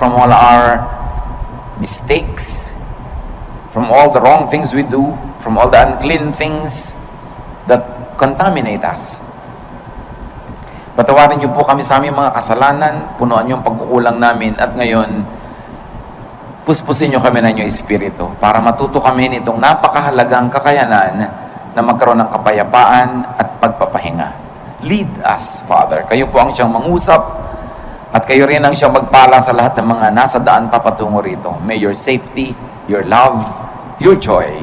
from all our mistakes, from all the wrong things we do, from all the unclean things that contaminate us. Patawarin niyo po kami sa aming mga kasalanan, punuan niyo ang pagkukulang namin, at ngayon, puspusin niyo kami ng inyong Espiritu para matuto kami nitong napakahalagang kakayanan na magkaroon ng kapayapaan at pagpapahinga. Lead us, Father. Kayo po ang siyang mangusap at kayo rin ang siyang magpala sa lahat ng mga nasa daan papatungo rito. May your safety, your love, your joy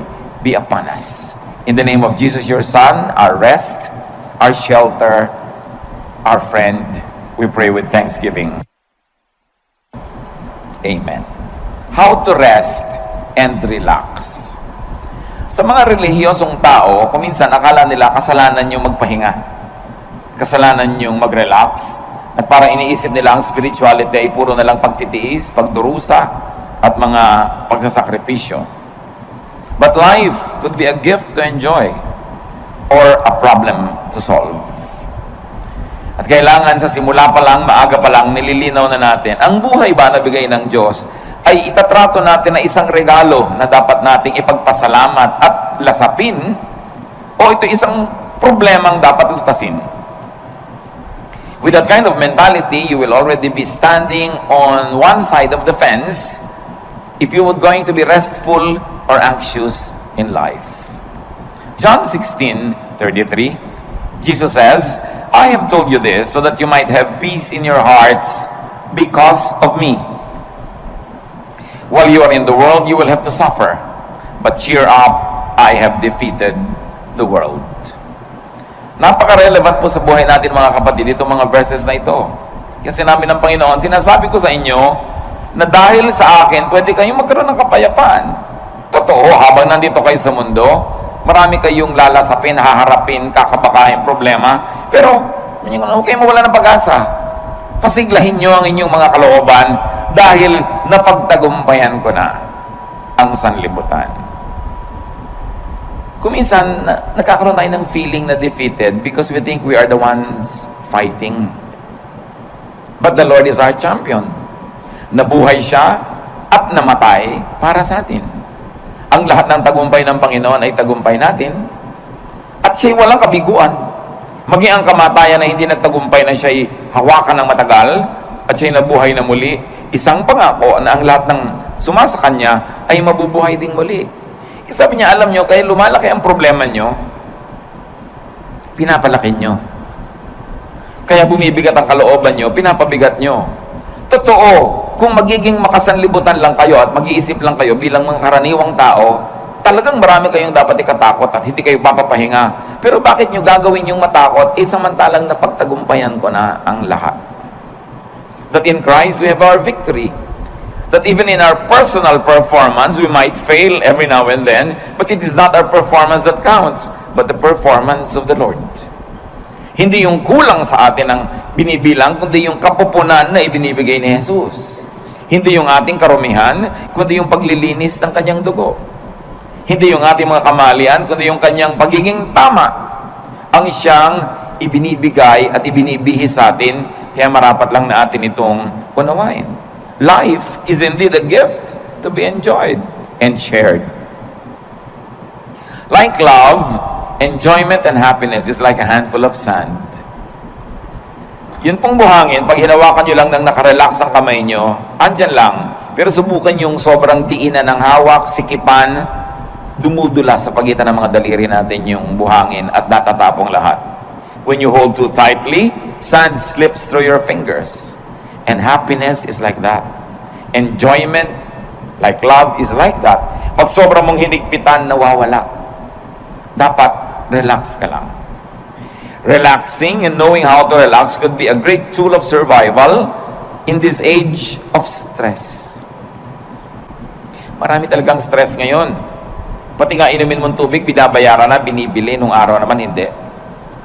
be upon us. In the name of Jesus, your Son, our rest, our shelter, our friend, we pray with thanksgiving. Amen. How to rest and relax. Sa mga relihiyosong tao, kuminsan akala nila kasalanan yung magpahinga. Kasalanan yung mag-relax. At parang iniisip nila ang spirituality ay puro na lang pagtitiis, pagdurusa, at mga pagsasakripisyo. But life could be a gift to enjoy or a problem to solve. At kailangan sa simula pa lang, maaga pa lang, nililinaw na natin, ang buhay ba na bigay ng Diyos ay itatrato natin na isang regalo na dapat nating ipagpasalamat at lasapin, o ito isang problemang dapat lutasin. With that kind of mentality, you will already be standing on one side of the fence if you were going to be restful or anxious in life. John 16:33, Jesus says, I have told you this so that you might have peace in your hearts because of me. While you are in the world, you will have to suffer. But cheer up, I have defeated the world. Napaka-relevant po sa buhay natin mga kapatid, itong mga verses na ito. Kasi namin ng Panginoon, sinasabi ko sa inyo na dahil sa akin, pwede kayong magkaroon ng kapayapaan. Totoo, habang nandito kayo sa mundo, marami kayong lalasapin, haharapin, kakabakahin problema. Pero, huwag kayong mawala ng pag-asa. Pasiglahin nyo ang inyong mga kalooban dahil napagtagumpayan ko na ang sanlibutan. Kuminsan, nagkakaroon tayo ng feeling na defeated because we think we are the ones fighting. But the Lord is our champion. Nabuhay siya at namatay para sa atin. Ang lahat ng tagumpay ng Panginoon ay tagumpay natin. At siya'y walang kabiguan. Maging ang kamatayan na hindi nagtagumpay na siya'y hawakan ng matagal at siya'y nabuhay na muli, isang pangako na ang lahat ng sumasa kanya ay mabubuhay ding muli. Kasi sabi niya, alam nyo, kaya lumalaki ang problema nyo, pinapalaki nyo. Kaya bumibigat ang kalooban nyo, pinapabigat nyo. Totoo, kung magiging makasanlibutan lang kayo at mag-iisip lang kayo bilang mga karaniwang tao, talagang marami kayong dapat ikatakot at hindi kayo papapahinga. Pero bakit nyo gagawin yung matakot? Samantalang napagtagumpayan ko na ang lahat. That in Christ we have our victory. That even in our personal performance, we might fail every now and then, but it is not our performance that counts, but the performance of the Lord. Hindi yung kulang sa atin ang binibilang, kundi yung kapupunan na ibinibigay ni Jesus. Hindi yung ating karumihan, kundi yung paglilinis ng kanyang dugo. Hindi yung ating mga kamalian, kundi yung kanyang pagiging tama. Ang siyang ibinibigay at ibinibihis sa atin, kaya marapat lang na atin itong unawain. Life is indeed a gift to be enjoyed and shared. Like love, enjoyment and happiness is like a handful of sand. Yun pong buhangin, pag hinawakan nyo lang ng nakarelax ang kamay nyo, andyan lang. Pero subukan yung sobrang diinan ng hawak, sikipan, dumudula sa pagitan ng mga daliri natin yung buhangin at natatapong lahat. When you hold too tightly, sand slips through your fingers. And happiness is like that. Enjoyment, like love, is like that. Pag sobrang mong hinigpitan, nawawala. Dapat, relax ka lang. Relaxing and knowing how to relax could be a great tool of survival in this age of stress. Marami talagang stress ngayon. Pati nga inumin mong tubig, binabayaran na, binibili, nung araw naman hindi.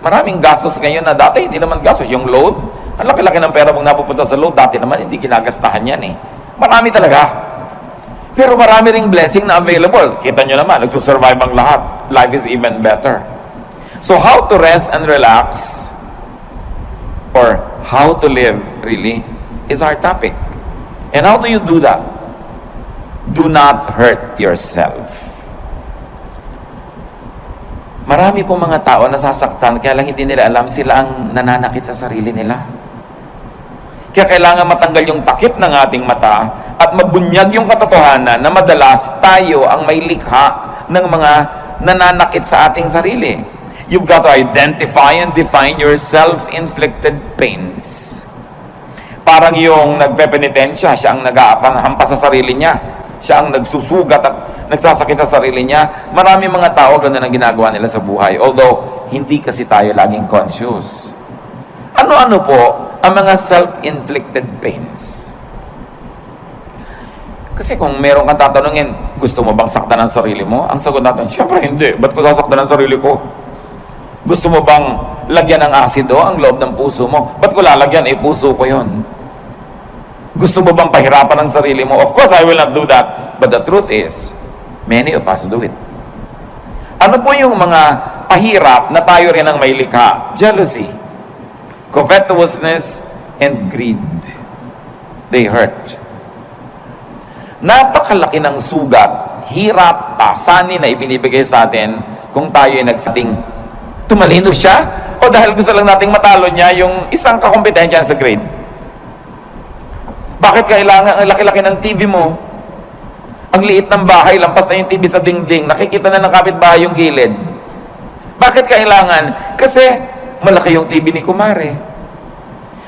Maraming gastos ngayon na dati hindi naman gastos. Yung load, ang laki-laki ng pera mong napupunta sa load, dati naman hindi ginagastahan yan eh. Marami talaga. Pero marami ring blessing na available. Kita nyo naman, nagsusurvive ang lahat. Life is even better. So how to rest and relax, or how to live really, is our topic. And how do you do that? Do not hurt yourself. Marami po mga tao nasasaktan, kaya lang hindi nila alam sila ang nananakit sa sarili nila. Kaya kailangan matanggal yung takip ng ating mata at mabunyag yung katotohanan na madalas tayo ang may likha ng mga nananakit sa ating sarili. You've got to identify and define your self-inflicted pains. Parang yung nagpepenitensya, siya ang nag-aapanghampas sa sarili niya. Siya ang nagsusugat at nagsasakit sa sarili niya. Marami mga tao ganun ang ginagawa nila sa buhay. Although, hindi kasi tayo laging conscious. Ano-ano po ang mga self-inflicted pains? Kasi kung meron kang tatanungin, gusto mo bang saktan ang sarili mo? Ang sagot natin, siyempre hindi. Ba't ko sasaktan ang sarili ko? Gusto mo bang lagyan ng asido ang loob ng puso mo? Ba't ko lalagyan? Puso ko yun. Gusto mo bang pahirapan ang sarili mo? Of course, I will not do that. But the truth is, many of us do it. Ano po yung mga pahirap na tayo rin ang may likha? Jealousy, covetousness, and greed. They hurt. Napakalaki ng sugat, hirap, pasanin na ibinibigay sa atin kung tayo ay nagsating tumalino siya o dahil gusto lang nating matalo niya yung isang kakompetensya sa grade. Bakit kailangan ang laki-laki ng TV mo? Ang liit ng bahay, lampas na yung TV sa dingding, nakikita na ng kapitbahay yung gilid. Bakit kailangan? Kasi malaki yung TV ni Kumare.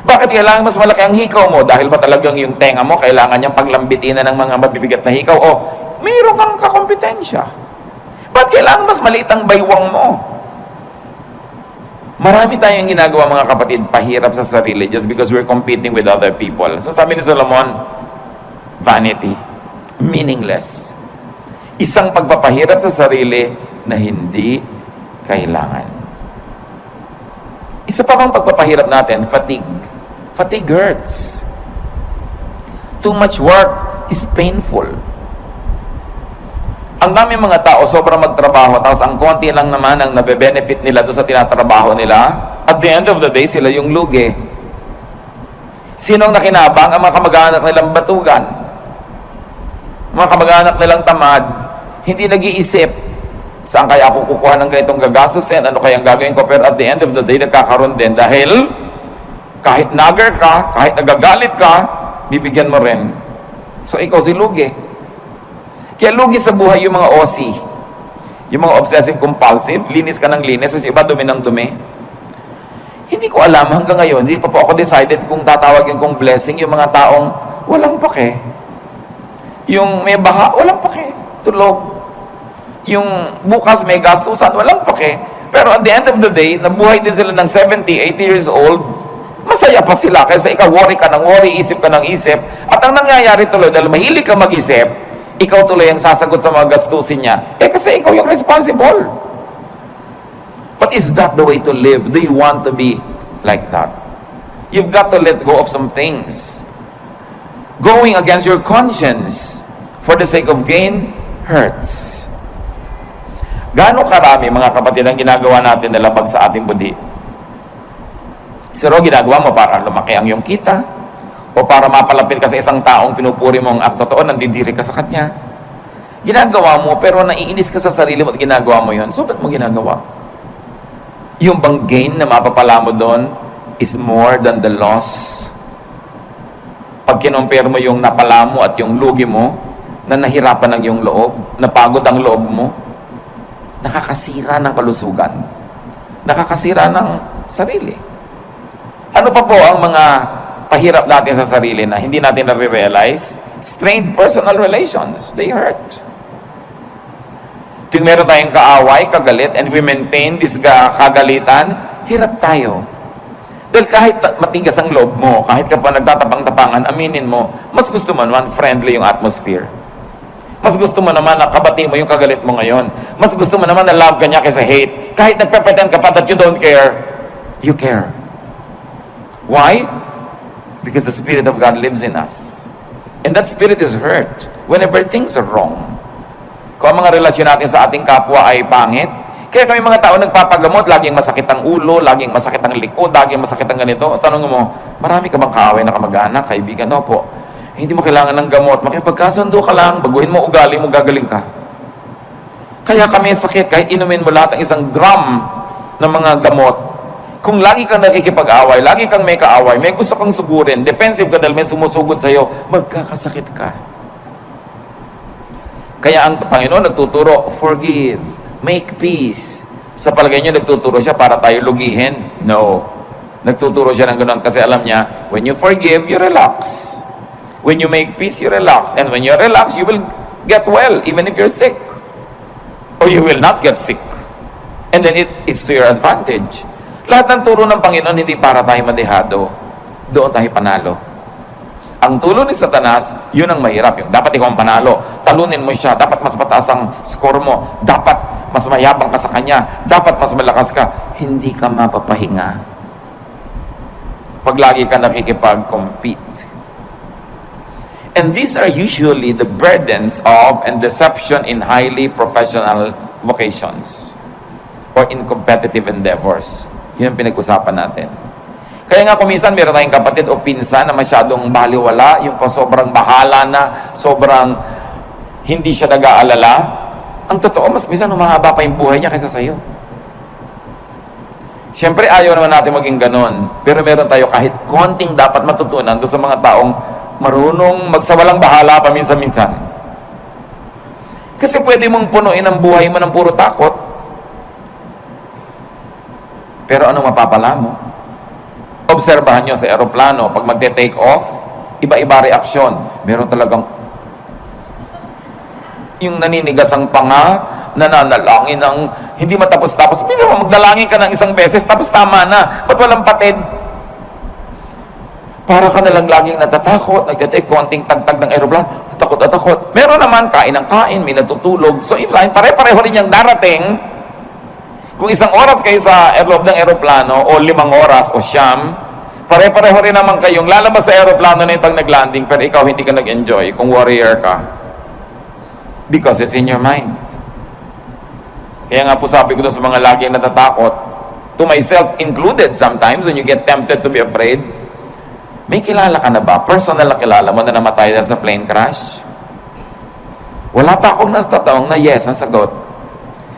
Bakit kailangan mas malaki ang hikaw mo? Dahil ba talagang yung tenga mo, kailangan niyang paglambitin na ng mga mabibigat na hikaw? O mayroon kang kakompetensya. Bakit kailangan mas maliit ang baywang mo? Marami tayong ginagawa mga kapatid, pahirap sa sarili just because we're competing with other people. So sabi ni Solomon, vanity, meaningless. Isang pagpapahirap sa sarili na hindi kailangan. Isa pa bang pagpapahirap natin, fatigue. Fatigue hurts. Too much work is painful. Ang dami mga tao sobrang magtrabaho tapos ang konti lang naman ang nabe-benefit nila doon sa tinatrabaho nila. At the end of the day, sila yung lugi. Sinong nakinabang? Ang mga kamag-anak nilang batugan. Mga kamag-anak nilang tamad. Hindi nag-iisip, saan kaya ako kukuha ng ganitong gagastusin? Ano kayang gagawin ko? Pero at the end of the day, nagkakaroon din dahil kahit nagger ka, kahit nagagalit ka, bibigyan mo rin. So ikaw si lugi. Kaya lugi sa buhay yung mga OC, yung mga obsessive-compulsive, linis ka ng linis, kasi iba dumi ng dumi. Hindi ko alam hanggang ngayon, hindi pa po ako decided kung tatawagin kong blessing yung mga taong walang pake. Yung may baha, walang pake. Tulog. Yung bukas may gastusan, walang pake. Pero at the end of the day, nabuhay din sila ng 70, 80 years old, masaya pa sila kasi ikaw worry ka ng worry, isip ka ng isip. At ang nangyayari tuloy, dahil mahilig ka mag-isip, ikaw tuloy ang sasagot sa mga gastusin niya. Kasi ikaw yung responsible. But is that the way to live? Do you want to be like that? You've got to let go of some things. Going against your conscience for the sake of gain hurts. Gaano karami mga kapatid ang ginagawa natin na labag sa ating budi? Siro, ginagawa mo para lumaki ang iyong kita, o para mapalapit ka sa isang taong pinupuri mo ang totoo, nandidiri ka sa kanya. Ginagawa mo, pero naiinis ka sa sarili mo at ginagawa mo yun. So, ba't mo ginagawa? Yung bang gain na mapapala mo doon is more than the loss. Pag kinumpare mo yung napala mo at yung lugi mo, na nahirapan ang iyong loob, napagod ang loob mo, nakakasira ng kalusugan. Nakakasira ng sarili. Ano pa po ang mga pahirap natin sa sarili na hindi natin na-realize? Strained personal relations. They hurt. Tuwing meron tayong kaaway, kagalit, and we maintain this kagalitan, hirap tayo. Dahil kahit matigas ang loob mo, kahit ka pa nagtatapang-tapangan, aminin mo, mas gusto mo naman friendly yung atmosphere. Mas gusto mo naman na kabati mo yung kagalit mo ngayon. Mas gusto mo naman na love ka niya kaysa hate. Kahit nagpapretend ka pa that you don't care, you care. Why? Because the Spirit of God lives in us. And that Spirit is hurt whenever things are wrong. Kung ang mga relasyon natin sa ating kapwa ay pangit, kaya kami mga tao nagpapagamot, laging masakit ang ulo, laging masakit ang likod, laging masakit ang ganito. Tanong mo, marami ka bang kaaway na kamag-anak, kaibigan? No po. Hindi mo kailangan ng gamot. Makipagkasundo ka lang, baguhin mo ugali mo, gagaling ka. Kaya kami sakit, kahit inumin mo lahat ng 1 gram ng mga gamot, kung lagi kang nakikipag-away, lagi kang may kaaway, may gusto kang sugurin, defensive ka dahil may sumusugod sa'yo, magkakasakit ka. Kaya ang Panginoon nagtuturo, forgive, make peace. Sa palagay niyo, nagtuturo siya para tayo lugihin? No. Nagtuturo siya ng ganoon kasi alam niya, when you forgive, you relax. When you make peace, you relax. And when you relax, you will get well, even if you're sick. Or you will not get sick. And then it's to your advantage. Lahat ng turo ng Panginoon, hindi para tayo madehado. Doon tayo panalo. Ang tulo ni Satanas, yun ang mahirap. Yung dapat ikaw ang panalo. Talunin mo siya. Dapat mas mataas ang score mo. Dapat mas mayabang ka sa kanya. Dapat mas malakas ka. Hindi ka mapapahinga. Pag lagi ka nakikipag-compete. And these are usually the burdens of and deception in highly professional vocations or in competitive endeavors. Yun ang pinag-usapan natin. Kaya nga kuminsan meron tayong kapatid o pinsan na masyadong baliwala, yung sobrang bahala na, sobrang hindi siya nag-aalala. Ang totoo, mas minsan humahaba pa yung buhay niya kaysa sa'yo. Siyempre, ayaw naman natin maging ganon. Pero meron tayo kahit konting dapat matutunan doon sa mga taong marunong magsawalang bahala paminsan-minsan. Kasi pwede mong punuin ang buhay mo ng puro takot. Pero anong mapapala mo? Obserbahan nyo sa aeroplano, pag magte-take off, iba-iba reaksyon. Meron talagang yung naninigas ang panga, nananalangin ng hindi matapos-tapos. Minsan magdalangin ka ng 1 beses, tapos tama na. Ba't walang patid? Para ka nalang laging natatakot, nagtitake konting tagtag ng aeroplano, takot at takot. Meron naman, kain ng kain, may natutulog. So, pare-pareho rin yung darating. Kung 1 oras kayo sa loob ng aeroplano, o 5 oras, o siyam, pare-pareho rin naman kayong lalabas sa aeroplano na yung pag nag-landing, pero ikaw hindi ka nag-enjoy kung warrior ka. Because it's in your mind. Kaya nga po sabi ko doon sa mga laging natatakot, to myself included sometimes, when you get tempted to be afraid, may kilala ka na ba? Personal na kilala mo na namatay dahil sa plane crash? Wala pa akong natatawang na yes ang sagot.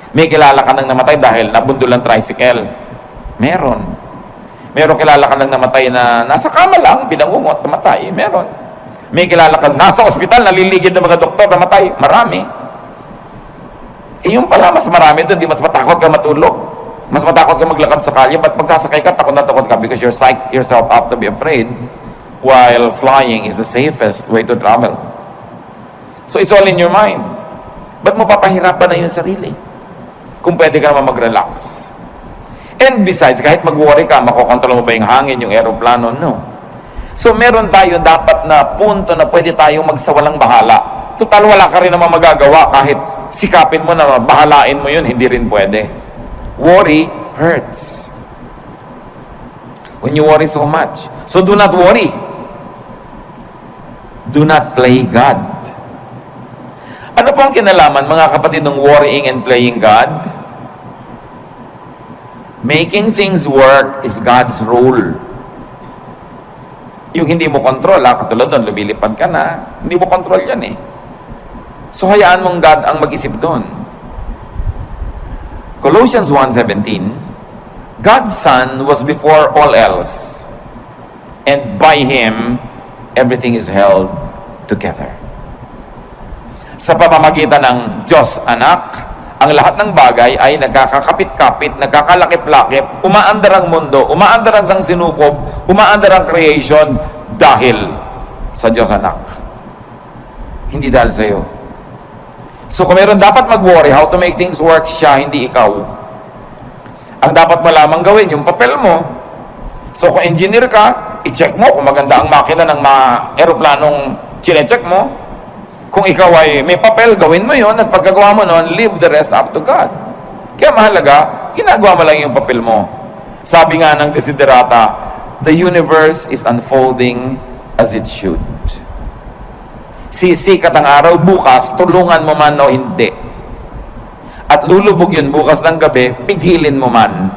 May kilala ka nang namatay dahil nabundol ang tricycle? Meron. Meron kilala ka nang namatay na nasa kama lang, binangungot, namatay? Meron. May kilala ka nasa ospital, naliligid ng mga doktor, namatay? Marami. Eh yung pala, mas marami doon, di mas matakot ka matulog. Mas matakot ka maglakad sa kalye, but pagsasakay ka, takot na takot ka because you're psyched yourself up to be afraid, while flying is the safest way to travel. So it's all in your mind. Ba't mo papahirapan na yung sarili? Kung pwede ka naman mag-relax. And besides, kahit mag-worry ka, makokontrol mo ba yung hangin, yung aeroplano? No. So meron tayo dapat na punto na pwede tayong magsawalang bahala. Total, wala ka rin naman magagawa kahit sikapin mo na bahalain mo yun, hindi rin pwede. Worry hurts. When you worry so much. So do not worry. Do not play God. Ano po ang kinalaman, mga kapatid, ng worrying and playing God? Making things work is God's role. Yung hindi mo control, katulad doon, lumilipad ka na, hindi mo control yan eh. So hayaan mong God ang mag-isip doon. Colossians 1:17, God's Son was before all else, and by Him, everything is held together. Sa pamamagitan ng Diyos Anak, ang lahat ng bagay ay nagkakakapit-kapit, nagkakalakip-lakip, umaandar ang mundo, umaandar ang sinukob, umaandar ang creation dahil sa Diyos Anak. Hindi dahil sa iyo. So kung meron dapat mag-worry how to make things work, siya, hindi ikaw. Ang dapat mo lamang gawin, yung papel mo. So kung engineer ka, i-check mo kung maganda ang makina ng mga aeroplanong chine-check mo. Kung ikaw ay may papel, gawin mo yon, at pagkagawa mo nun, leave the rest up to God. Kaya mahalaga, ginagawa mo lang yung papel mo. Sabi nga ng Desiderata, the universe is unfolding as it should. Sisikat ang araw bukas, tulungan mo man o hindi. At lulubog yun bukas ng gabi, pigilin mo man.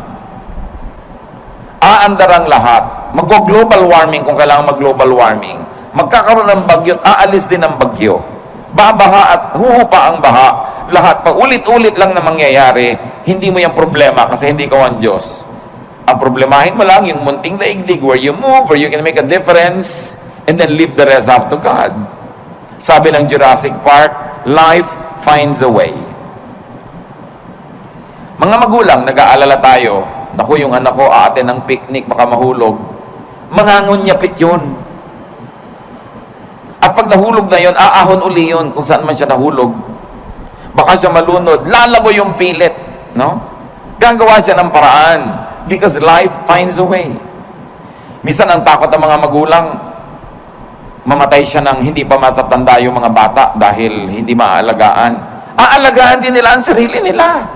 Aandar ang lahat. Mag-global warming kung kailangan mag-global warming. magkakaroon ng bagyo at aalis din ang bagyo. Babaha at huhupa ang baha. Lahat pa ulit-ulit lang na mangyayari. Hindi mo yung problema kasi hindi ka ang Diyos. Ang problemahin mo lang yung munting daigdig where you move, where you can make a difference, and then leave the rest up to God. Sabi ng Jurassic Park, life finds a way. Mga magulang, nag-aalala tayo, naku, yung anak ko aaten ng picnic, baka mahulog. Mangangunyapit yun. At pag nahulog na yun, aahon uli yun kung saan man siya nahulog. Baka siya malunod, lalago yung pilit. No? Gagawa siya ng paraan because life finds a way. Minsan ang takot ng mga magulang, mamatay siya ng hindi pa matatanda yung mga bata dahil hindi maaalagaan. Aalagaan din nila ang sarili nila.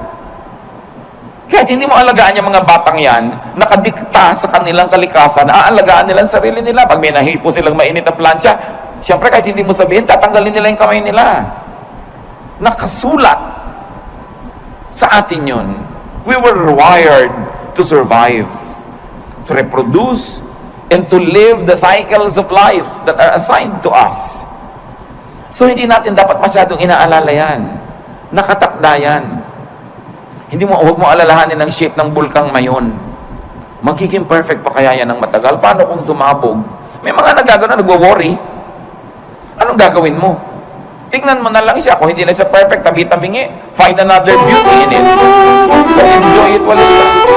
Kahit hindi mo alagaan yung mga batang yan, nakadikta sa kanilang kalikasan, aalagaan nila ang sarili nila. Pag may nahipo silang mainit na plancha, siyempre kahit hindi mo sabihin, tatanggalin nila yung kamay nila. Nakasulat sa atin yun. We were wired to survive, to reproduce, and to live the cycles of life that are assigned to us. So hindi natin dapat masyadong inaalala yan. Nakatakda yan. Huwag mo alalahanin ang shape ng bulkang mayon. Magiging perfect pa kaya yan ng matagal? Paano kung sumabog? May mga nagagano, nagwo-worry. Anong gagawin mo? Tingnan mo na lang siya. Kung hindi na siya perfect, tabi-tabingi, find another beauty in it. But enjoy it while it lasts.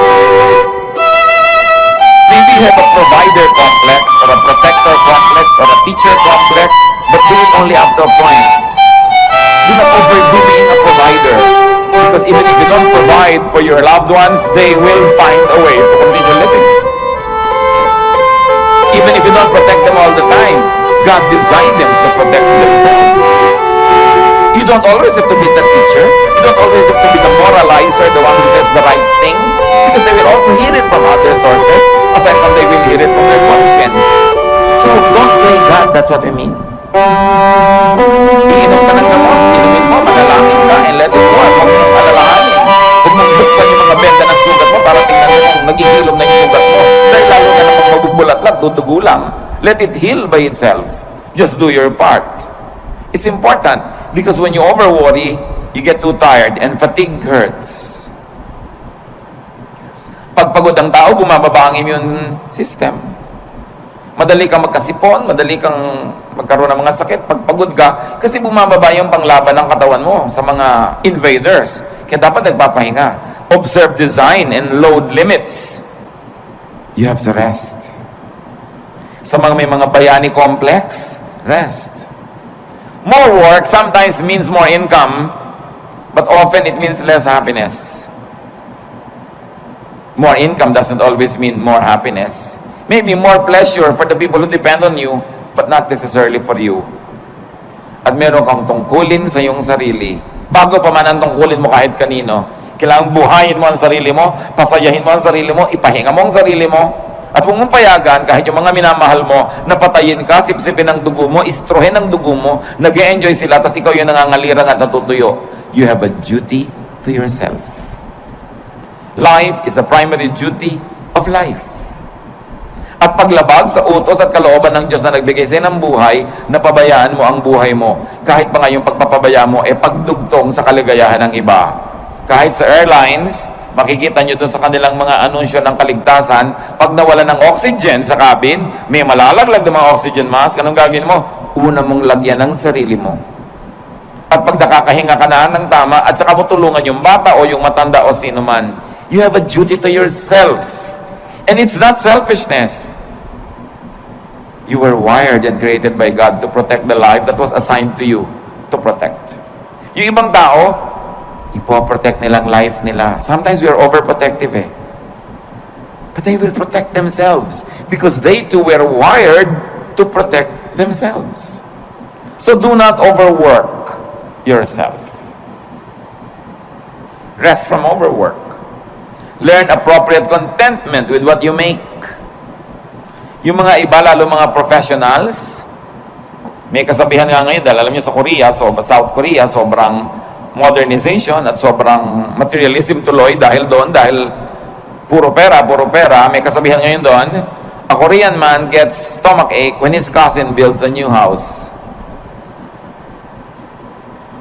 Maybe you have a provider complex, or a protector complex, or a teacher complex, but do it only up to a point. Do not overdo being a provider. Because even if you don't provide for your loved ones, they will find a way to continue living. Even if you don't protect them all the time, God designed them to protect themselves. You don't always have to be the teacher. You don't always have to be the moralizer, the one who says the right thing. Because they will also hear it from other sources, aside from they will hear it from their conscience. So don't play God, that's what we mean. Iinom ka ng gamot, inumin mo, manalangin ka, and let it go. Huwag mong alalahanin. Huwag mong buksan yung mga benda ng sugat mo para tingnan mo kung nagigilom na yung sugat mo. Dahil lalo na namang mabugbulat-lat, dudugo lang. Let it heal by itself. Just do your part. It's important because when you over-worry, you get too tired and fatigue hurts. Pag pagod ang tao, bumababa ang immune system. Madali kang magkasipon, madali kang magkaroon ng mga sakit pag pagod ka kasi bumababa yung panglaban ng katawan mo sa mga invaders. Kaya dapat nagpapahinga. Observe design and load limits. You have to rest. Sa mga may mga bayani complex, rest. More work sometimes means more income, but often it means less happiness. More income doesn't always mean more happiness. Maybe more pleasure for the people who depend on you, but not necessarily for you. At meron kang tungkulin sa iyong sarili. Bago pa man ang tungkulin mo kahit kanino, kailangang buhayin mo ang sarili mo, pasayahin mo ang sarili mo, ipahinga mo ang sarili mo, at huwag mong payagan kahit yung mga minamahal mo, napatayin ka, sipsipin ang dugo mo, istrohin ang dugo mo, nag-e-enjoy sila, tapos ikaw yung nangangalirang at natutuyo. You have a duty to yourself. Life is a primary duty of life. At paglabag sa utos at kalooban ng Diyos na nagbigay sa ng buhay, napabayaan mo ang buhay mo. Kahit pa nga yung pagpapabaya mo, pagdugtong sa kaligayahan ng iba. Kahit sa airlines, makikita nyo dun sa kanilang mga anunsyo ng kaligtasan, pag nawala ng oxygen sa cabin, may malalaglag ng mga oxygen mask, anong gagawin mo? Una mong lagyan ng sarili mo. At pag nakakahinga ka na ng tama, at saka mo tulungan yung bata o yung matanda o sino man, you have a duty to yourself. And it's not selfishness. You were wired and created by God to protect the life that was assigned to you to protect. Yung ibang tao, ipoprotect nilang life nila. Sometimes we are overprotective But they will protect themselves because they too were wired to protect themselves. So do not overwork yourself. Rest from overwork. Learn appropriate contentment with what you make. Yung mga iba, lalo mga professionals, may kasabihan nga ngayon, dahil alam nyo sa Korea, South Korea, sobrang modernization at sobrang materialism tuloy dahil doon, dahil puro pera, may kasabihan ngayon doon, A Korean man gets stomachache when his cousin builds a new house.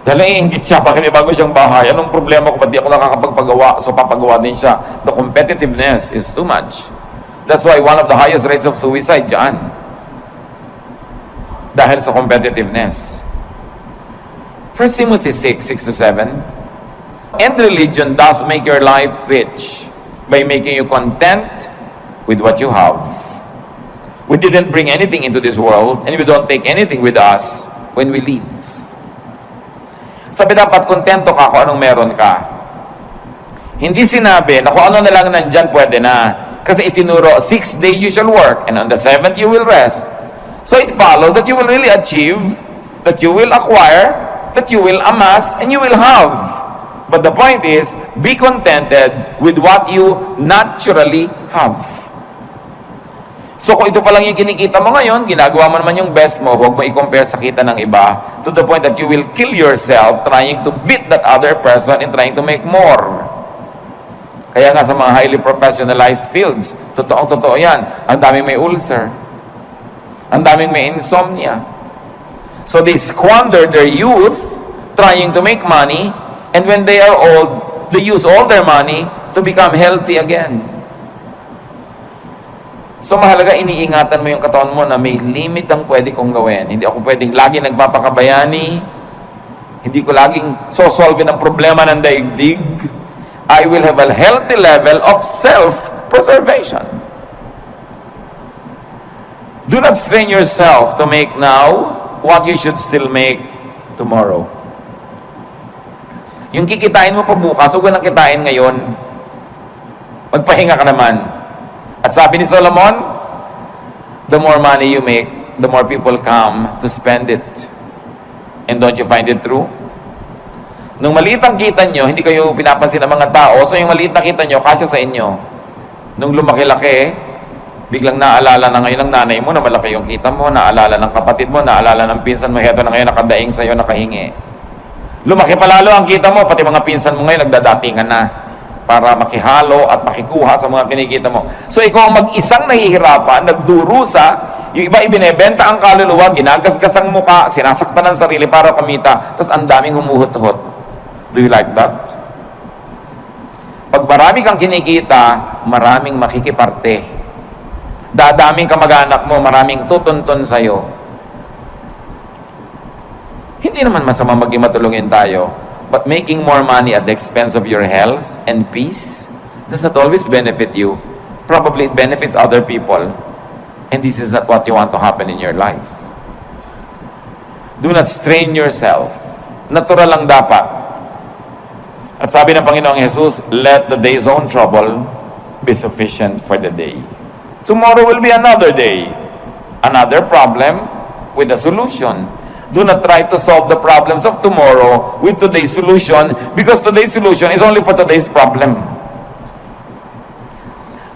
Dahil naiinggit siya, bakit may bago siyang bahay? Anong problema ko? Ba't di ako nakakapagpagawa? So papagawa din siya. The competitiveness is too much. That's why one of the highest rates of suicide dyan. Dahil sa competitiveness. 1 Timothy 6:6-7. And religion does make your life rich by making you content with what you have. We didn't bring anything into this world, and we don't take anything with us when we leave. Sabi dapat kontento ka kung anong meron ka. Hindi sinabi na kung ano na lang nandyan pwede na. Kasi itinuro, 6 days you shall work, and on the 7th you will rest. So it follows that you will really achieve, that you will acquire, that you will amass, and you will have. But the point is, be contented with what you naturally have. So kung ito pa lang yung kinikita mo ngayon, ginagawa mo naman yung best mo, huwag mo i-compare sa kita ng iba to the point that you will kill yourself trying to beat that other person and trying to make more. Kaya nga sa mga highly professionalized fields, totoo yan, ang daming may ulcer, ang daming may insomnia. So they squander their youth trying to make money, and when they are old, they use all their money to become healthy again. So mahalaga, iniingatan mo yung katawan mo na may limit ang pwede kong gawin. Hindi ako pwedeng lagi nagpapakabayani. Hindi ko laging sosolve ang problema ng daigdig. I will have a healthy level of self-preservation. Do not strain yourself to make now what you should still make tomorrow. Yung kikitain mo pa bukas, huwag nang kitain ngayon. Magpahinga ka naman. At sabi ni Solomon, the more money you make, the more people come to spend it. And don't you find it true? Nung maliit ang kita nyo, hindi kayo pinapansin ng mga tao, so yung maliit na kita nyo, kasya sa inyo. Nung lumaki-laki, biglang naalala na ngayon ng nanay mo na malaki yung kita mo, naalala ng kapatid mo, naalala ng pinsan mo, heto na ngayon nakadaing sa'yo, nakahingi. Lumaki palalo ang kita mo, pati mga pinsan mo ngayon nagdadatingan na para makihalo at makikuha sa mga kinikita mo. So ikaw ang mag-isang nahihirapan, nagdurusa, yung iba ibinebenta ang kaluluwa, ginagasgas ang muka, sinasaktan ang sarili para kumita, tapos ang daming humuhot-hot. Do you like that? Pag marami kang kinikita, maraming makikiparte. Dadaming kamag-anak mo, maraming tutuntun sa'yo. Hindi naman masama maging matulungin tayo. But making more money at the expense of your health and peace does not always benefit you. Probably it benefits other people. And this is not what you want to happen in your life. Do not strain yourself. Natural lang dapat. At sabi ng Panginoong Jesus, let the day's own trouble be sufficient for the day. Tomorrow will be another day. Another problem with a solution. Do not try to solve the problems of tomorrow with today's solution, because today's solution is only for today's problem.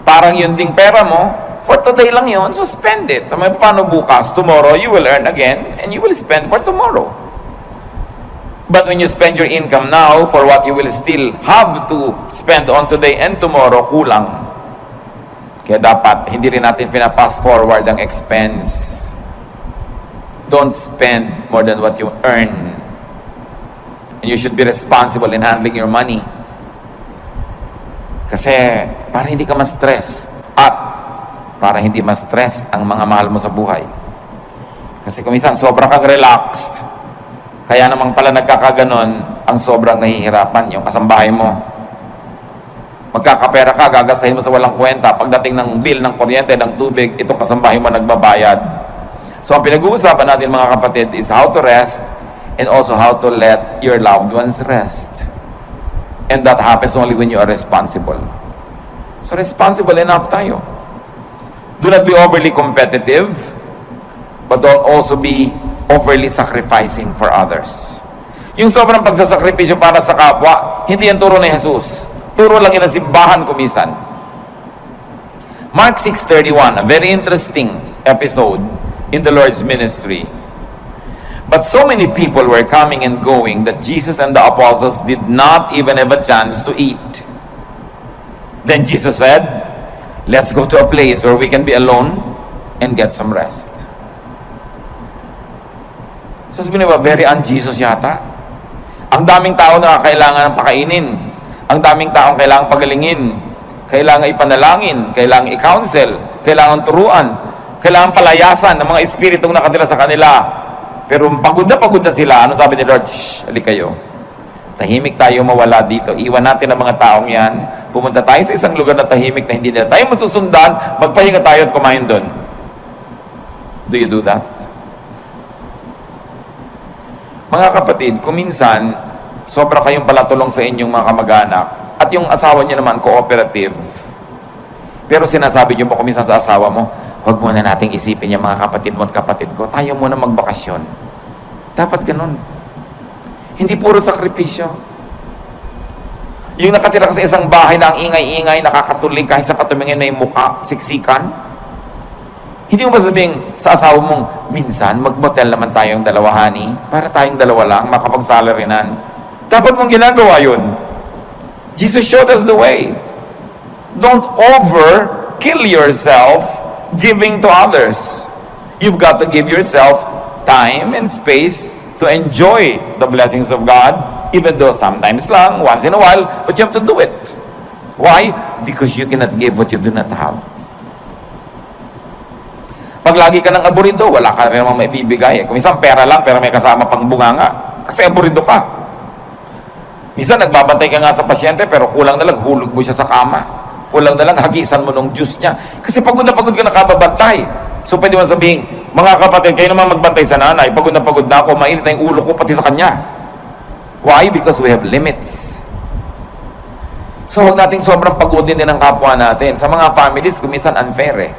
Parang yun ding pera mo, for today lang yun, so spend it. Paano bukas? Tomorrow you will earn again, and you will spend for tomorrow. But when you spend your income now for what you will still have to spend on today and tomorrow, kulang. Kaya dapat, hindi rin natin pina-pass forward ang expense. Don't spend more than what you earn. And you should be responsible in handling your money. Kasi para hindi ka ma-stress at para hindi ma-stress ang mga mahal mo sa buhay. Kasi kung minsan sobrang kang relaxed, kaya namang pala nagkakaganon, ang sobrang nahihirapan yung kasambahay mo. Magkakapera ka, gagastahin mo sa walang kwenta. Pagdating ng bill ng kuryente, ng tubig, itong kasambahay mo nagbabayad. So, ang pinag-uusapan natin mga kapatid is how to rest and also how to let your loved ones rest. And that happens only when you are responsible. So, responsible enough tayo. Do not be overly competitive, but don't also be overly sacrificing for others. Yung sobrang pagsasakripisyo para sa kapwa, hindi yan turo ni Jesus. Turo lang yan ang simbahan kumisan. Mark 6:31, a very interesting episode in the Lord's ministry. But so many people were coming and going that Jesus and the apostles did not even have a chance to eat. Then Jesus said, Let's go to a place where we can be alone and get some rest. Sasabihin ba, very un-Jesus yata? Ang daming tao na kailangan pakainin. Ang daming taong kailangan pagalingin. Kailangan ipanalangin. Kailangan i-counsel. Kailangan turuan. Kailangan palayasan ng mga espiritong nakatira sa kanila. Pero pagod na sila. Ano sabi ni Lord? Shh, halik kayo. Tahimik tayo mawala dito. Iwan natin ang mga taong yan. Pumunta tayo sa isang lugar na tahimik na hindi na tayo masusundan. Magpahinga tayo at kumain doon. Do you do that? Mga kapatid, kung minsan, sobra kayong palatulong sa inyong mga kamag-anak at yung asawa niyo naman cooperative, pero sinasabi niyo po kung minsan sa asawa mo, huwag muna nating isipin yung mga kapatid mo at kapatid ko, tayo muna magbakasyon. Dapat ganun. Hindi puro sakripisyo. Yung nakatira ka sa isang bahay na ang ingay-ingay, nakakatulig kahit sa katumingin na yung mukha, siksikan, hindi mo ba sabihin sa asawa mong, minsan, mag-motel naman tayong dalawa, honey, para tayong dalawa lang, makapag-salarinan. Dapat mong ginagawa yun. Jesus showed us the way. Don't kill yourself giving to others. You've got to give yourself time and space to enjoy the blessings of God, even though sometimes lang, once in a while, but you have to do it. Why? Because you cannot give what you do not have. Pag lagi ka ng aburido, wala ka rin naman maibibigay. Kung minsan pera lang, pero may kasama pang bunganga. Kasi aburido ka. Minsan nagbabantay ka nga sa pasyente, pero kulang na lang, hulog mo siya sa kama. Kulang na lang, hagisan mo ng juice niya. Kasi pagod ka nakababantay. So pwede mo sabihin, mga kapatid, kayo naman magbantay sa nanay. Pagod na ako, mainit na yung ulo ko pati sa kanya. Why? Because we have limits. So huwag nating sobrang pagodin din ang kapwa natin. Sa mga families, kumisan unfair eh.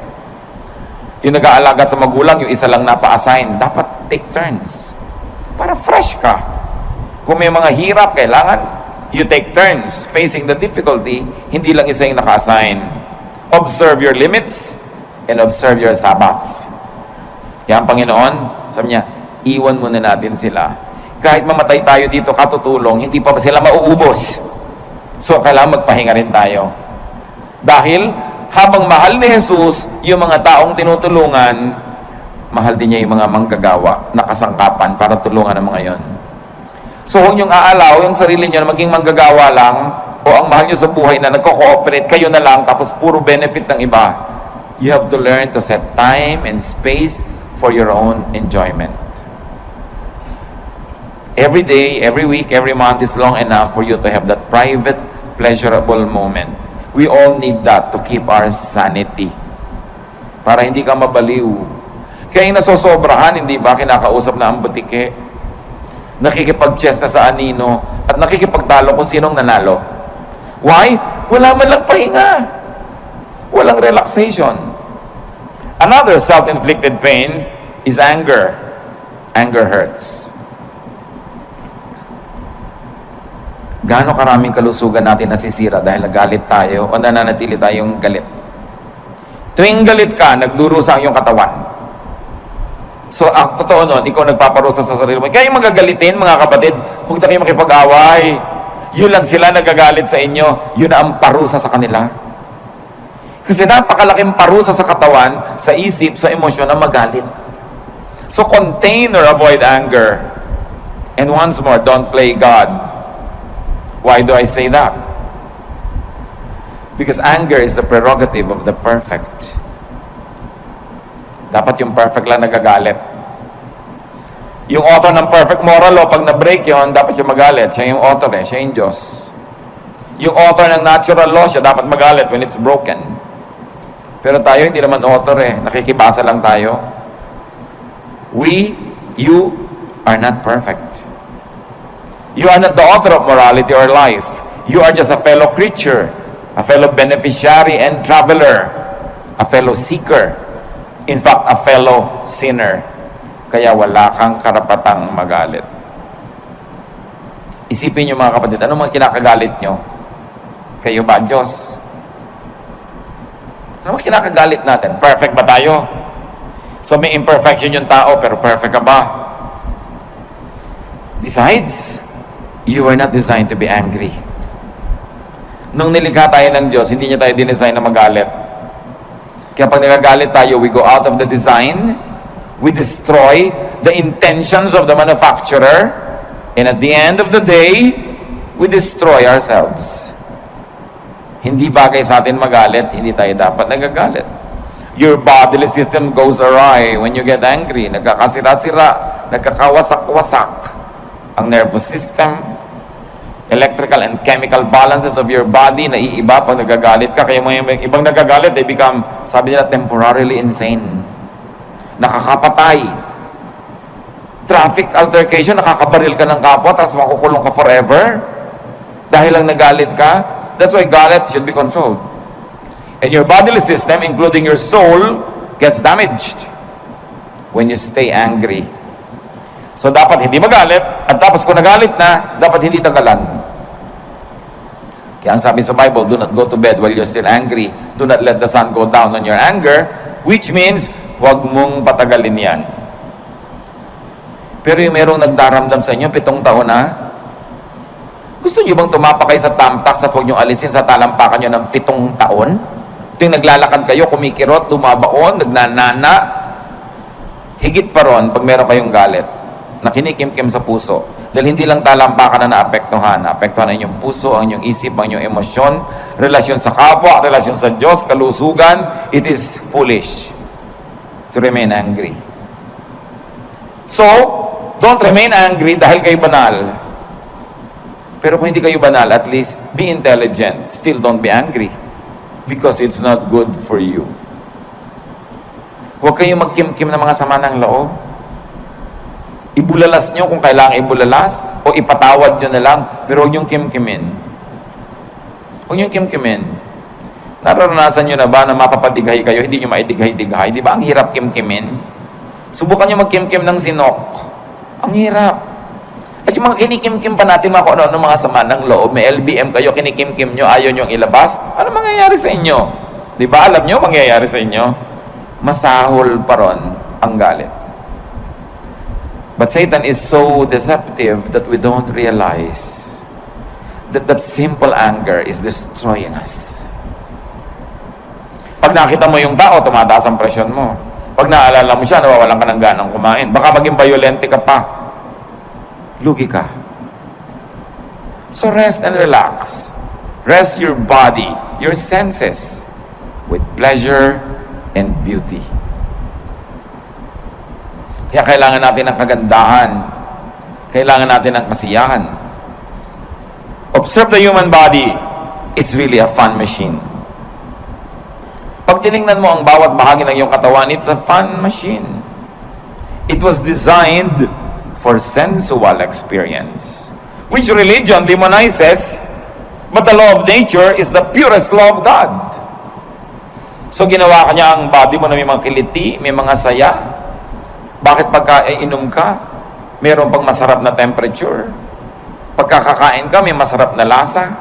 Yung nag-aalaga sa magulang, yung isa lang napa-assign, dapat take turns. Para fresh ka. Kung may mga hirap, kailangan you take turns facing the difficulty, hindi lang isa yung naka-assign. Observe your limits and observe your Sabbath. Yan, Panginoon, sabi niya, iwan muna natin sila. Kahit mamatay tayo dito katutulong, hindi pa sila mauubos. So, kailangan magpahinga rin tayo. Dahil, habang mahal ni Jesus yung mga taong tinutulungan, mahal din niya yung mga manggagawa na kasangkapan para tulungan ang mga yon. So huwag niyong aalaw yung sarili niyo na maging manggagawa lang o ang mahal niyo sa buhay na nagko-cooperate kayo na lang tapos puro benefit ng iba. You have to learn to set time and space for your own enjoyment. Every day, every week, every month is long enough for you to have that private, pleasurable moment. We all need that to keep our sanity. Para hindi ka mabaliw. Kaya yung nasosobrahan, hindi ba, kinakausap na ang butike, nakikipag-chess na sa anino, at nakikipagtalo kung sinong nanalo. Why? Wala man lang pahinga. Walang relaxation. Another self-inflicted pain is anger. Anger hurts. Gaano karaming kalusugan natin nasisira dahil nagalit tayo o nananatili tayong galit. Tuwing galit ka, nagdurusa ang iyong katawan. So, ang totoo nun, ikaw nagpaparusa sa sarili mo. Kaya yung magagalitin, mga kapatid, huwag na kayo makipag-away. Yun lang sila nagagalit sa inyo. Yun na ang parusa sa kanila. Kasi napakalaking parusa sa katawan, sa isip, sa emosyon na magalit. So, contain or avoid anger. And once more, don't play God. Why do I say that? Because anger is the prerogative of the perfect. Dapat yung perfect lang nagagalit. Yung author ng perfect moral law, pag na-break yun, dapat siya magalit. Siya yung author eh, siya yung Diyos. Yung author ng natural law, siya dapat magalit when it's broken. Pero tayo, hindi naman author eh. Nakikibasa lang tayo. You are not perfect. You are not the author of morality or life. You are just a fellow creature, a fellow beneficiary and traveler, a fellow seeker, in fact, a fellow sinner. Kaya wala kang karapatang magalit. Isipin niyo mga kapatid, ano mga kinakagalit nyo? Kayo ba, Diyos? Ano mga kinakagalit natin? Perfect ba tayo? So may imperfection yung tao, pero perfect ka ba? Besides, you were not designed to be angry. Nung nilikha tayo ng Diyos, hindi niya tayo dinesign na magalit. Kaya pag nagagalit tayo, we go out of the design, we destroy the intentions of the manufacturer, and at the end of the day, we destroy ourselves. Hindi bagay sa atin magalit, hindi tayo dapat nagagalit. Your bodily system goes awry when you get angry. Nagkakasira-sira, nagkakawasak-wasak ang nervous system, electrical and chemical balances of your body naiiba pag nagagalit ka. Kaya mga ibang nagagalit, they become, sabi nila, temporarily insane. Nakakapatay. Traffic altercation, nakakabaril ka ng kapwa, tapos makukulong ka forever. Dahil lang nagalit ka. That's why galit should be controlled. And your bodily system, including your soul, gets damaged when you stay angry. So dapat hindi magalit, at tapos kung nagalit na, dapat hindi tagalan. Kaya ang sabi sa Bible, do not go to bed while you're still angry. Do not let the sun go down on your anger, which means, huwag mong patagalin yan. Pero yung merong nagdaramdam sa inyo, 7 taon na, gusto nyo bang tumapak kayo sa tamtax at huwag nyo alisin sa talampakan nyo ng 7 taon? Ito yung naglalakad kayo, kumikirot, dumabaon, nagnanana. Higit pa ron pag meron kayong galit na kinikimkim sa puso. Dahil hindi lang talampakan na naapektuhan na inyong puso, ang inyong isip, ang inyong emosyon, relasyon sa kapwa, relasyon sa Diyos, kalusugan. It is foolish to remain angry. So, don't remain angry dahil kayo banal. Pero kung hindi kayo banal, at least be intelligent. Still don't be angry. Because it's not good for you. Huwag kayong magkimkim ng mga sama ng loob. Ibulalas nyo kung kailangan ibulalas, o ipatawad nyo na lang, pero huwag nyong kimkimin. Huwag nyong kimkimin. Nararanasan nyo na ba na mapapadighay kayo, hindi nyo maidighay-dighay? Di ba ang hirap kimkimin? Subukan nyo magkimkim ng sinok. Ang hirap. At yung mga kinikimkim pa natin, mga kung ano mga sama ng loob, may LBM kayo, kinikimkim nyo, ayaw nyo ilabas, ano mangyayari sa inyo? Di ba alam nyo mangyayari sa inyo? Masahol pa ron ang galit. But Satan is so deceptive that we don't realize that simple anger is destroying us. Pag nakita mo yung tao, tumataas ang presyon mo. Pag naalala mo siya, nawawalan ka ng ganang kumain. Baka maging violente ka pa. Lugi ka. So rest and relax. Rest your body, your senses with pleasure and beauty. Kaya kailangan natin ng kagandahan. Kailangan natin ng kasiyahan. Observe the human body. It's really a fun machine. Pag tinignan mo ang bawat bahagi ng iyong katawan, it's a fun machine. It was designed for sensual experience, which religion demonizes, but the law of nature is the purest law of God. So ginawa kanya ang body mo na may mga kiliti, may mga saya. Bakit pagka inom ka, mayroon pang masarap na temperature? Pagkakakain ka, may masarap na lasa?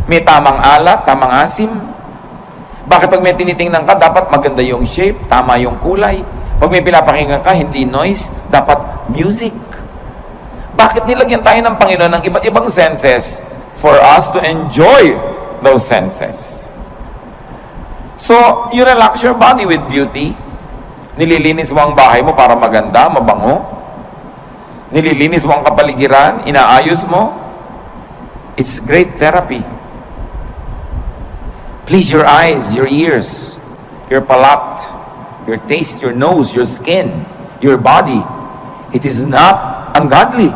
May tamang alat, tamang asim? Bakit pag may tinitingnan ka, dapat maganda yung shape, tama yung kulay? Pag may pinapakinggan ka, hindi noise, dapat music. Bakit nilagyan tayo ng Panginoon ng iba't ibang senses for us to enjoy those senses? So, you relax your body with beauty. Nililinis mo ang bahay mo para maganda, mabango. Nililinis mo ang kapaligiran, inaayos mo. It's great therapy. Please your eyes, your ears, your palate, your taste, your nose, your skin, your body. It is not ungodly.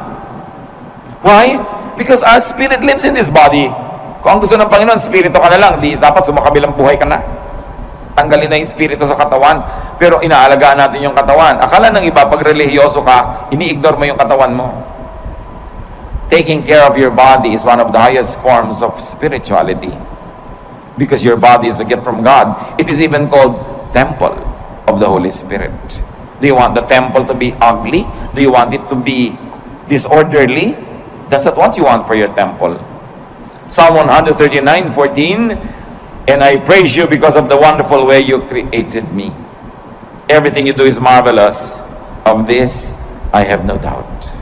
Why? Because our spirit lives in this body. Kung ang gusto ng Panginoon, spirito ka na lang, di dapat sumakabilang buhay ka na. Tanggalin na yung spirito sa katawan, pero inaalagaan natin yung katawan. Akala ng iba, pag relihiyoso ka, ini-ignore mo yung katawan mo. Taking care of your body is one of the highest forms of spirituality. Because your body is a gift from God. It is even called temple of the Holy Spirit. Do you want the temple to be ugly? Do you want it to be disorderly? That's not what you want for your temple. Psalm 139:14, and I praise you because of the wonderful way you created me. Everything you do is marvelous. Of this, I have no doubt.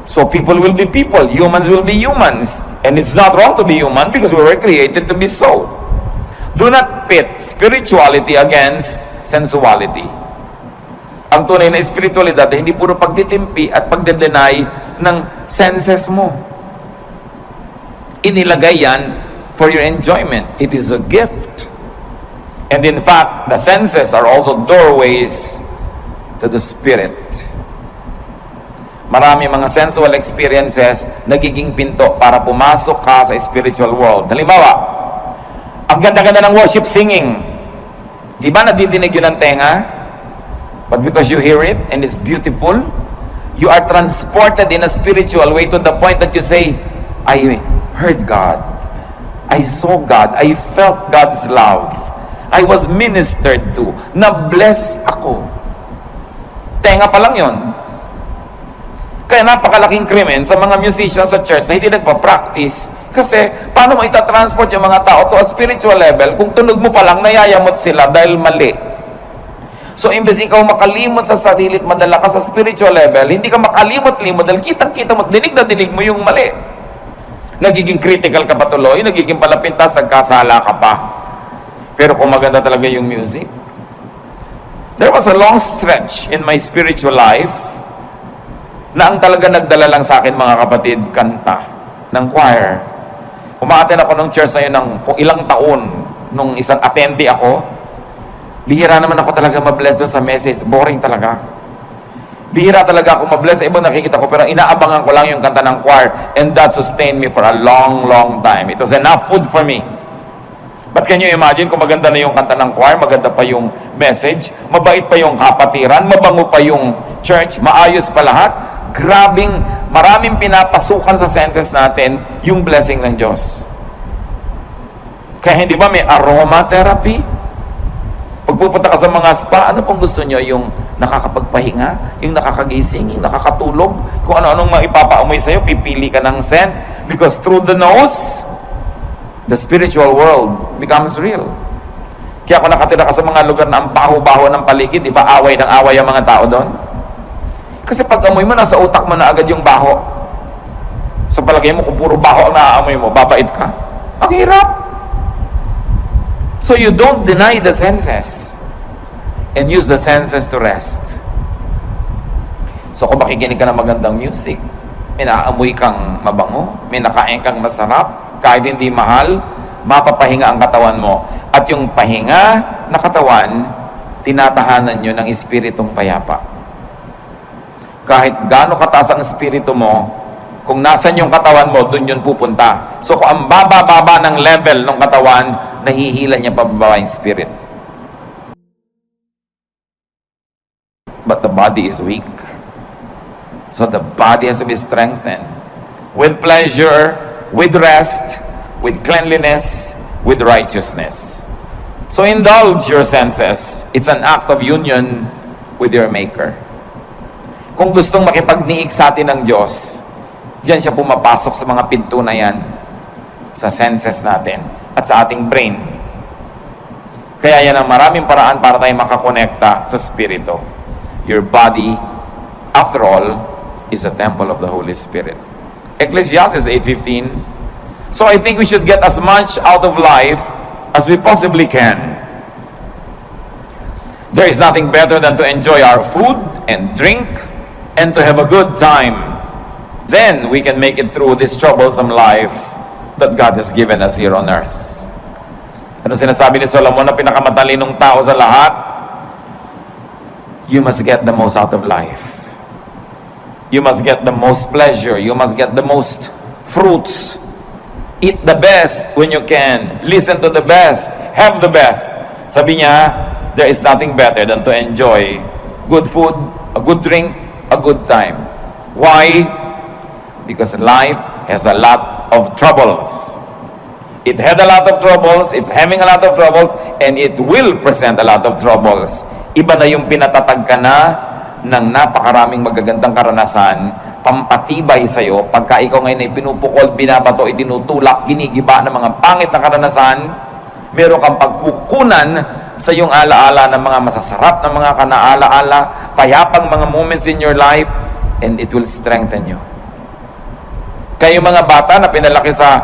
So people will be people. Humans will be humans. And it's not wrong to be human because we were created to be so. Do Do not pit spirituality against sensuality. Ang tunay na espiritualidad ay hindi puro pagtitimpi at pagde-deny ng senses mo. Inilagay yan for your enjoyment. It is a gift. And in fact, the senses are also doorways to the spirit. Marami mga sensual experiences nagiging pinto para pumasok ka sa spiritual world. Halimbawa, ang ganda-ganda ng worship singing. Di ba nadidinig yun ng tenga? But because you hear it and it's beautiful, you are transported in a spiritual way to the point that you say, I heard God. I saw God. I felt God's love. I was ministered to. Na-bless ako. Tenga pa lang yun. Kaya napakalaking krimen sa mga musicians sa church na hindi nagpa-practice. Kasi, paano mo itatransport yung mga tao to a spiritual level kung tunog mo pa lang nayayamot sila dahil mali? So, imbes ikaw makalimot sa sarili at madala ka sa spiritual level, hindi ka makalimot-limot dahil kitang-kita mo, dinig na dinig mo yung mali. Nagiging critical ka pa tuloy, nagiging palapintas, nagkasala ka pa. Pero kung maganda talaga yung music. There was a long stretch in my spiritual life na ang talaga nagdala lang sa akin, mga kapatid, kanta ng choir. Umaaten ako ng church na yun ng ilang taon, nung isang attendee ako. Bihira naman ako talaga mabless doon sa message. Boring talaga. Bihira talaga ako mabless sa ibang nakikita ko, pero inaabangan ko lang yung kanta ng choir, and that sustained me for a long, long time. It was enough food for me. But can you imagine kung maganda na yung kanta ng choir, maganda pa yung message, mabait pa yung kapatiran, mabango pa yung church, maayos pa lahat? Grabing, maraming pinapasukan sa senses natin yung blessing ng Diyos. Kaya hindi ba may aromatherapy? Pagpupunta ka sa mga spa, ano pong gusto nyo? Yung nakakapagpahinga, yung nakakagising, yung nakakatulog, kung ano-anong maipapaamoy sa'yo, pipili ka ng scent. Because through the nose, the spiritual world becomes real. Kaya kung nakatira ka sa mga lugar na ang baho-baho ng paligid, di ba away ng away ang mga tao doon? Kasi pag amoy mo, nasa utak mo na agad yung baho. Sa palagay mo, kung puro baho ang naaamoy mo, babait ka. Ang hirap. So you don't deny the senses and use the senses to rest. So kung makikinig ka ng magandang music, may naaamoy kang mabango, may nakain kang masarap, kahit hindi mahal, mapapahinga ang katawan mo. At yung pahinga na katawan, tinatahanan nyo ng espiritong payapa. Kahit gaano kataas ang espiritu mo, kung nasan yung katawan mo, dun yun pupunta. So kung ang baba-baba ng level ng katawan, nahihila niya pababa yung spirit. But the body is weak. So the body has to be strengthened. With pleasure, with rest, with cleanliness, with righteousness. So indulge your senses. It's an act of union with your Maker. Kung gustong makipagniig sa atin ng Diyos, diyan siya pumapasok sa mga pinto na yan, sa senses natin, at sa ating brain. Kaya yan ang maraming paraan para tayo makakonekta sa Spirito. Your body, after all, is a temple of the Holy Spirit. Ecclesiastes 8:15. So I think we should get as much out of life as we possibly can. There is nothing better than to enjoy our food and drink and to have a good time. Then we can make it through this troublesome life that God has given us here on earth. Ano sinasabi ni Solomon na pinakamatalinong tao sa lahat? You must get the most out of life. You must get the most pleasure. You must get the most fruits. Eat the best when you can. Listen to the best. Have the best. Sabi niya, there is nothing better than to enjoy good food, a good drink, a good time. Why? Because life has a lot of troubles. It had a lot of troubles, it's having a lot of troubles, and it will present a lot of troubles. Iba na yung pinatatag ka na ng napakaraming magagandang karanasan, pampatibay sa'yo, pagka ikaw ngayon ay pinupukol, binabato, itinutulak, ginigiba ng mga pangit na karanasan, meron kang pagkukunan sa iyong alaala ng mga masasarap na mga kanaalaala, payapang mga moments in your life, and it will strengthen you. Kayo mga bata na pinalaki sa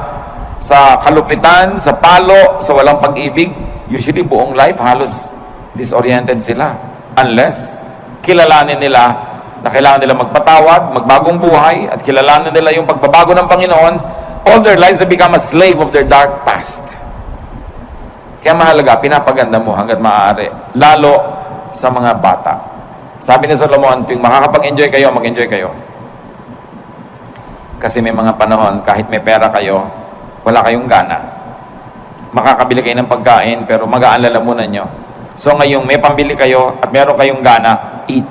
kalupitan, sa palo, sa walang pag-ibig, usually buong life halos disoriented sila. Unless kilalanin nila na kailangan nila magpatawad, magbagong buhay, at kilalanin nila yung pagbabago ng Panginoon, all their lives they become a slave of their dark past. Kaya mahalaga, pinapaganda mo hanggat maaari, lalo sa mga bata. Sabi ni Solomon, tuwing makakapag-enjoy kayo, mag-enjoy kayo. Kasi may mga panahon, kahit may pera kayo, wala kayong gana. Makakabili kayo ng pagkain, pero magaan lalamunan nyo. So ngayong may pambili kayo at meron kayong gana, eat.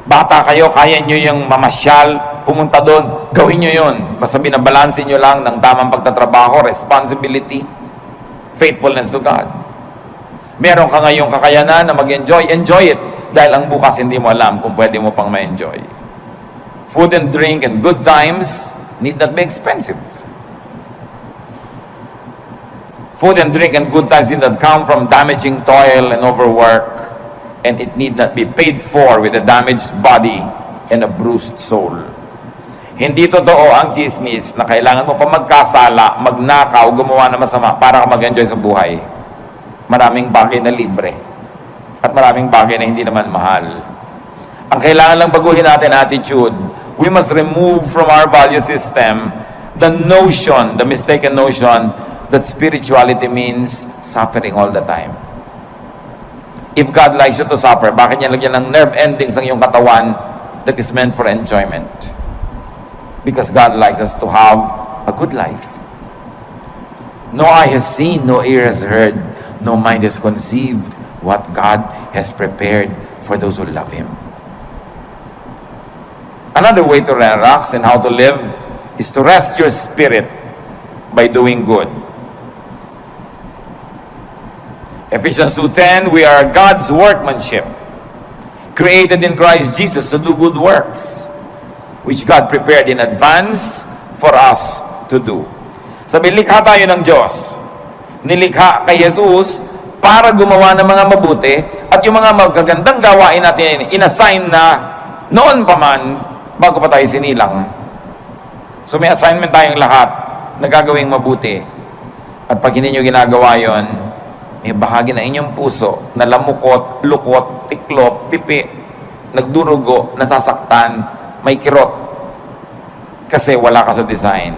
Bata kayo, kaya nyo yung mamasyal, pumunta doon, gawin nyo yun. Basta binabalansin nyo lang ng tamang pagtatrabaho, responsibility, faithfulness to God. Meron ka ngayong kakayanan na mag-enjoy, enjoy it. Dahil ang bukas hindi mo alam kung pwede mo pang ma-enjoy. Food and drink and good times need not be expensive. Food and drink and good times need not come from damaging toil and overwork, and it need not be paid for with a damaged body and a bruised soul. Hindi totoo ang chismis na kailangan mo pa magkasala, magnakaw, gumawa na masama para ka mag-enjoy sa buhay. Maraming bagay na libre at maraming bagay na hindi naman mahal. Ang kailangan lang baguhin natin attitude. We must remove from our value system the notion, the mistaken notion that spirituality means suffering all the time. If God likes you to suffer, bakit niya lagyan ng nerve endings ang iyong katawan that is meant for enjoyment? Because God likes us to have a good life. No eye has seen, no ear has heard, no mind has conceived what God has prepared for those who love Him. Another way to relax and how to live is to rest your spirit by doing good. Ephesians 2:10, we are God's workmanship, created in Christ Jesus to do good works, which God prepared in advance for us to do. Sabi, likha tayo ng Diyos. Nilikha kay Jesus para gumawa ng mga mabuti, at yung mga magagandang gawain natin, inassign na noon pa man, bago pa tayo sinilang. So may assignment tayong lahat na gagawing mabuti. At pag hindi nyo ginagawa yon, may bahagi na inyong puso na lamukot, lukot, tiklop, pipi, nagdurugo, nasasaktan, may kirot. Kasi wala ka sa design.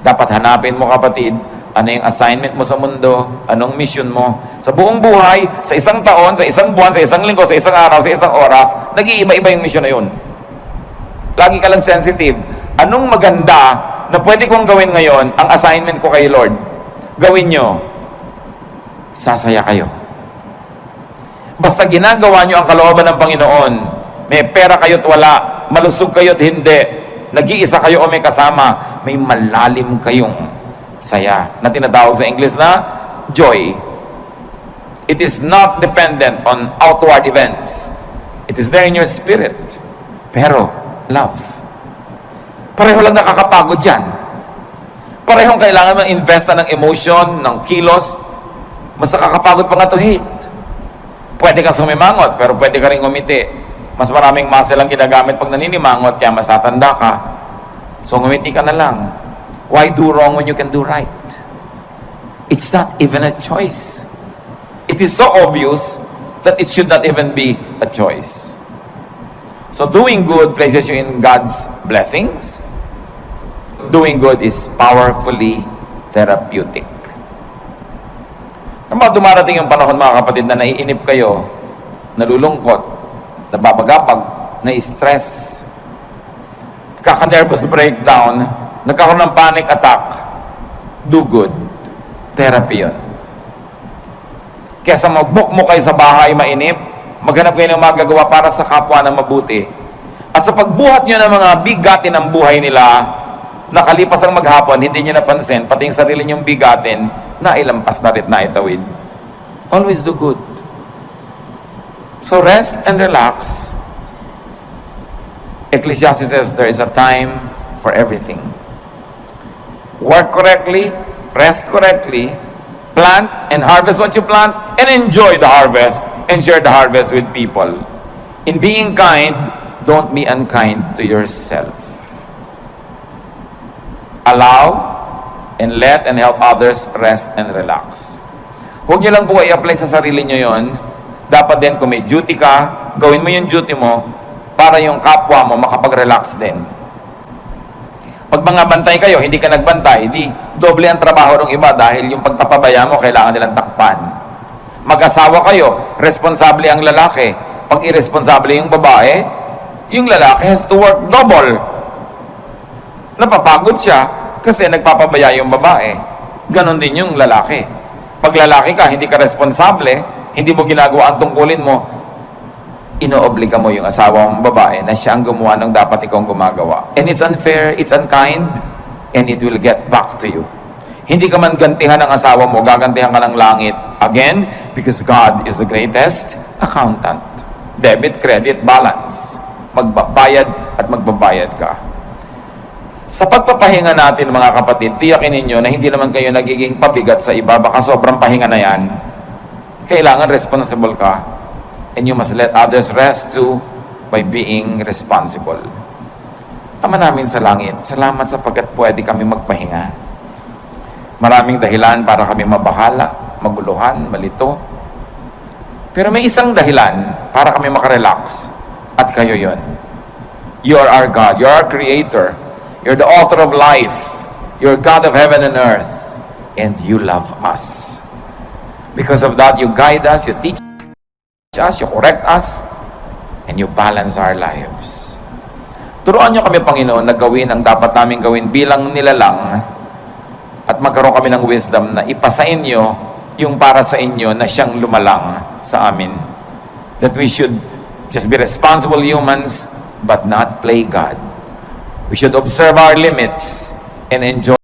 Dapat hanapin mo, kapatid, ano yung assignment mo sa mundo, anong mission mo. Sa buong buhay, sa isang taon, sa isang buwan, sa isang linggo, sa isang araw, sa isang oras, nag-iiba-iba yung mission na yun. Lagi ka lang sensitive. Anong maganda na pwede kong gawin ngayon, ang assignment ko kay Lord? Gawin nyo. Sasaya kayo. Basta ginagawa nyo ang kalooban ng Panginoon, may pera kayo't wala, malusog kayo't hindi, nag-iisa kayo o may kasama, may malalim kayong saya na tinatawag sa English na joy. It is not dependent on outward events. It is there in your spirit. Pero, love. Pareho lang nakakapagod yan. Parehong kailangan mag-investa ng emotion, ng kilos. Mas nakakapagod pa nga to hate. Pwede kang sumimangot, pero pwede ka rin ngumiti. Mas maraming muscle ang ginagamit pag naninimangot, kaya mas tatanda ka. So ngumiti ka na lang. Why do wrong when you can do right? It's not even a choice. It is so obvious that it should not even be a choice. So doing good places you in God's blessings. Doing good is powerfully therapeutic. Naman dumarating yung panahon, mga kapatid, na naiinip kayo, nalulungkot, nababagapag, na-stress, kaka-nervous breakdown, nagkakaroon ng panic attack. Do good. Therapy yun. Kesa mag-book mo kayo sa bahay mainip, maghanap kayo ng magagawa para sa kapwa ng mabuti. At sa pagbuhat nyo ng mga bigatin ng buhay nila, nakalipas ang maghapon, hindi nyo napansin, pati yung sarili nyong bigatin, nailampas na rin, naitawid. Always do good. So rest and relax. Ecclesiastes says there is a time for everything. Work correctly, rest correctly, plant and harvest what you plant, and enjoy the harvest and share the harvest with people. In being kind, don't be unkind to yourself. Allow and let and help others rest and relax. Huwag nyo lang po i-apply sa sarili nyo yon. Dapat din kung may duty ka, gawin mo yung duty mo para yung kapwa mo makapag-relax din. Pag mga bantay kayo, hindi ka nagbantay, di doble ang trabaho ng iba dahil yung pagpapabaya mo, kailangan nilang takpan. Mag-asawa kayo, responsable ang lalaki. Pag irresponsable yung babae, yung lalaki has to work double. Napapagod siya kasi nagpapabaya yung babae. Ganon din yung lalaki. Pag lalaki ka, hindi ka responsable, hindi mo ginagawa ang tungkulin mo, inoobliga mo yung asawa mong babae na siya ang gumawa ng dapat ikaw gumagawa. And it's unfair, it's unkind, and it will get back to you. Hindi ka man gantihan ng asawa mo, gagantihan ka ng langit. Again, because God is the greatest accountant. Debit, credit, balance. Magbabayad at magbabayad ka. Sa pagpapahinga natin mga kapatid, tiyakin ninyo na hindi naman kayo nagiging pabigat sa iba, baka sobrang pahinga na yan. Kailangan responsible ka. And you must let others rest too by being responsible. Ama namin sa langit, salamat sapagkat pwede kami magpahinga. Maraming dahilan para kami mabahala, maguluhan, malito. Pero may isang dahilan para kami makarelax at kayo yon. You are our God, you are our Creator. You're the author of life. You're God of heaven and earth. And you love us. Because of that, you guide us, you teach us, you correct us, and you balance our lives. Turuan niyo kami, Panginoon, na gawin ang dapat namin gawin bilang nilalang at magkaroon kami ng wisdom na ipasa inyo yung para sa inyo na siyang lumalang sa amin. That we should just be responsible humans but not play God. We should observe our limits and enjoy